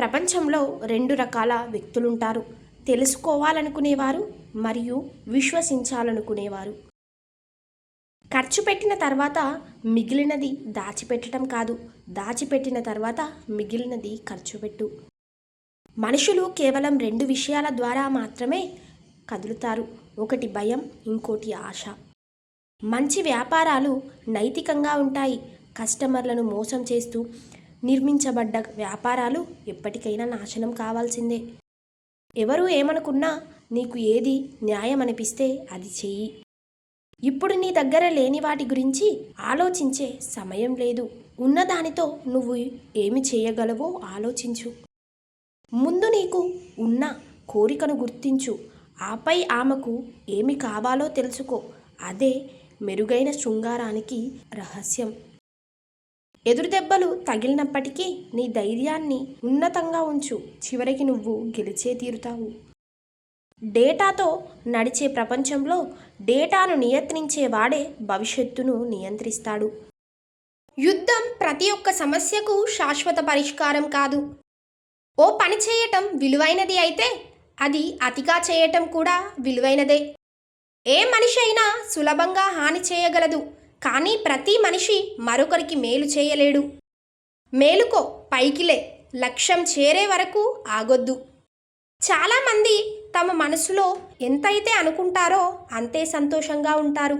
ప్రపంచంలో రెండు రకాల వ్యక్తులుంటారు. తెలుసుకోవాలనుకునేవారు మరియు విశ్వసించాలనుకునేవారు. ఖర్చు పెట్టిన తర్వాత మిగిలినది దాచిపెట్టడం కాదు, దాచిపెట్టిన తర్వాత మిగిలినది ఖర్చు పెట్టు. మనుషులు కేవలం రెండు విషయాల ద్వారా మాత్రమే కదులుతారు. ఒకటి భయం, ఇంకోటి ఆశ. మంచి వ్యాపారాలు నైతికంగా ఉంటాయి. కస్టమర్లను మోసం చేస్తూ నిర్మించబడ్డ వ్యాపారాలు ఎప్పటికైనా నాశనం కావాల్సిందే. ఎవరు ఏమనుకున్నా నీకు ఏది న్యాయం అనిపిస్తే అది చెయ్యి. ఇప్పుడు నీ దగ్గర లేని వాటి గురించి ఆలోచించే సమయం లేదు. ఉన్నదానితో నువ్వు ఏమి చేయగలవో ఆలోచించు. ముందు నీకు ఉన్న కోరికను గుర్తించు. ఆపై ఆమెకు ఏమి కావాలో తెలుసుకో. అదే మెరుగైన శృంగారానికి రహస్యం. ఎదురుదెబ్బలు తగిలినప్పటికీ నీ ధైర్యాన్ని ఉన్నతంగా ఉంచు. చివరికి నువ్వు గెలిచే తీరుతావు. డేటాతో నడిచే ప్రపంచంలో డేటాను నియంత్రించేవాడే భవిష్యత్తును నియంత్రిస్తాడు. యుద్ధం ప్రతి ఒక్క సమస్యకు శాశ్వత పరిష్కారం కాదు. ఓ పని చేయటం విలువైనది అయితే అది అతిగా చేయటం కూడా విలువైనదే. ఏ మనిషి అయినా సులభంగా హాని చేయగలదు, కానీ ప్రతి మనిషి మరొకరికి మేలు చేయలేడు. మేలుకో, పైకిలే, లక్ష్యం చేరే వరకు ఆగొద్దు. చాలామంది తమ మనసులో ఎంతైతే అనుకుంటారో అంతే సంతోషంగా ఉంటారు.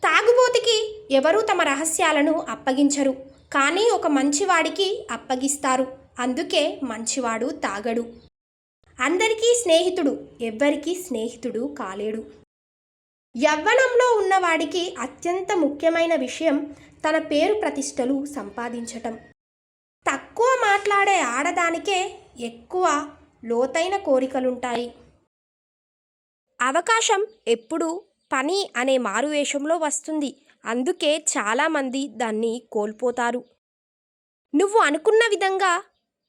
తాగుబోతుకి ఎవరూ తమ రహస్యాలను అప్పగించరు, కానీ ఒక మంచివాడికి అప్పగిస్తారు. అందుకే మంచివాడు తాగడు. అందరికీ స్నేహితుడు, ఎవ్వరికీ స్నేహితుడు కాలేడు. యవ్వనంలో ఉన్నవాడికి అత్యంత ముఖ్యమైన విషయం తన పేరు ప్రతిష్టలు సంపాదించటం. తక్కువ మాట్లాడే ఆడదానికే ఎక్కువ లోతైన కోరికలుంటాయి. అవకాశం ఎప్పుడూ పని అనే మారువేషంలో వస్తుంది. అందుకే చాలామంది దాన్ని కోల్పోతారు. నువ్వు అనుకున్న విధంగా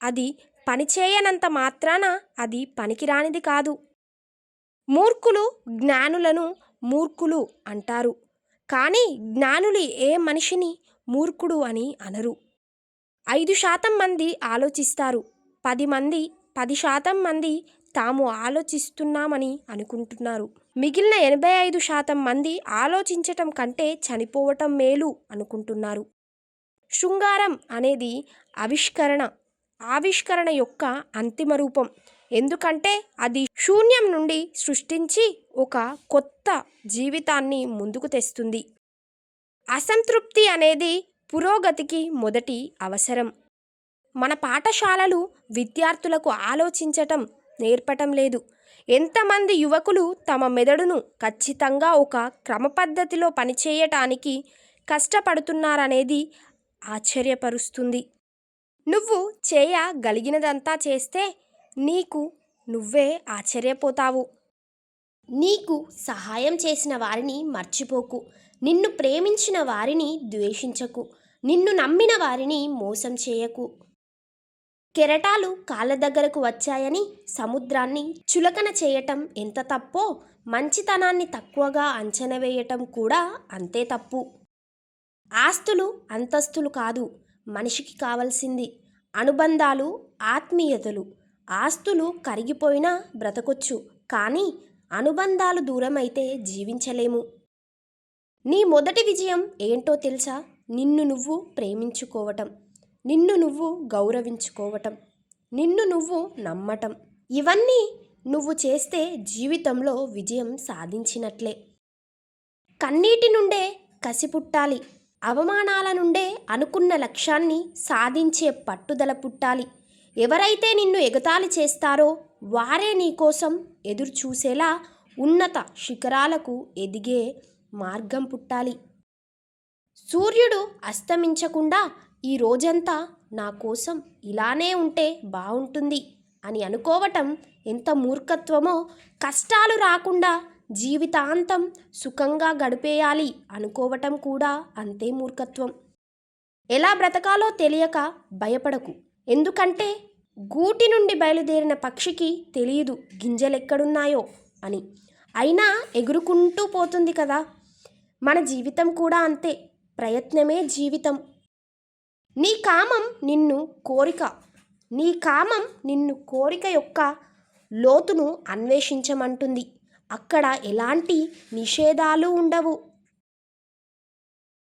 అది పనిచేయనంత మాత్రాన అది పనికిరానిది కాదు. మూర్ఖులు జ్ఞానులను మూర్ఖులు అంటారు, కానీ జ్ఞానులు ఏ మనిషిని మూర్ఖుడు అని అనరు. 5% మంది ఆలోచిస్తారు, 10% మంది తాము ఆలోచిస్తున్నామని అనుకుంటున్నారు. మిగిలిన 85% మంది ఆలోచించటం కంటే చనిపోవటం మేలు అనుకుంటున్నారు. శృంగారం అనేది ఆవిష్కరణ యొక్క అంతిమ రూపం. ఎందుకంటే అది శూన్యం నుండి సృష్టించి ఒక కొత్త జీవితాన్ని ముందుకు తెస్తుంది. అసంతృప్తి అనేది పురోగతికి మొదటి అవసరం. మన పాఠశాలలు విద్యార్థులకు ఆలోచించటం నేర్పటం లేదు. ఎంతమంది యువకులు తమ మెదడును ఖచ్చితంగా ఒక క్రమపద్ధతిలో పనిచేయటానికి కష్టపడుతున్నారనేది ఆశ్చర్యపరుస్తుంది. నువ్వు చేయగలిగినదంతా చేస్తే నీకు నువ్వే ఆశ్చర్యపోతావు. నీకు సహాయం చేసిన వారిని మర్చిపోకు. నిన్ను ప్రేమించిన వారిని ద్వేషించకు. నిన్ను నమ్మిన వారిని మోసం చేయకు. కెరటాలు కాళ్ళ దగ్గరకు వచ్చాయని సముద్రాన్ని చులకన చేయటం ఎంత తప్పో, మంచితనాన్ని తక్కువగా అంచనా వేయటం కూడా అంతే తప్పు. ఆస్తులు అంతస్తులు కాదు మనిషికి కావలసింది, అనుబంధాలు, ఆత్మీయతలు. ఆస్తులు కరిగిపోయినా బ్రతకొచ్చు, కానీ అనుబంధాలు దూరమైతే జీవించలేము. నీ మొదటి విజయం ఏంటో తెలుసా? నిన్ను నువ్వు ప్రేమించుకోవటం, నిన్ను నువ్వు గౌరవించుకోవటం, నిన్ను నువ్వు నమ్మటం. ఇవన్నీ నువ్వు చేస్తే జీవితంలో విజయం సాధించినట్లే. కన్నీటి నుండే కసి పుట్టాలి. అవమానాల నుండే అనుకున్న లక్ష్యాన్ని సాధించే పట్టుదల పుట్టాలి. ఎవరైతే నిన్ను ఎగతాళి చేస్తారో వారే నీకోసం ఎదురు చూసేలా ఉన్నత శిఖరాలకు ఎదిగే మార్గం పుట్టాలి. సూర్యుడు అస్తమించకుండా ఈ రోజంతా నా కోసం ఇలానే ఉంటే బాగుంటుంది అని అనుకోవటం ఎంత మూర్ఖత్వమో, కష్టాలు రాకుండా జీవితాంతం సుఖంగా గడిపేయాలి అనుకోవటం కూడా అంతే మూర్ఖత్వం. ఎలా బ్రతకాలో తెలియక భయపడకు. ఎందుకంటే గూటి నుండి బయలుదేరిన పక్షికి తెలియదు గింజలెక్కడున్నాయో అని. అయినా ఎగురుకుంటూ పోతుంది కదా. మన జీవితం కూడా అంతే. ప్రయత్నమే జీవితం. నీ కామం నిన్ను కోరిక నీ కామం నిన్ను కోరిక యొక్క లోతును అన్వేషించమంటుంది. అక్కడ ఎలాంటి నిషేధాలు ఉండవు.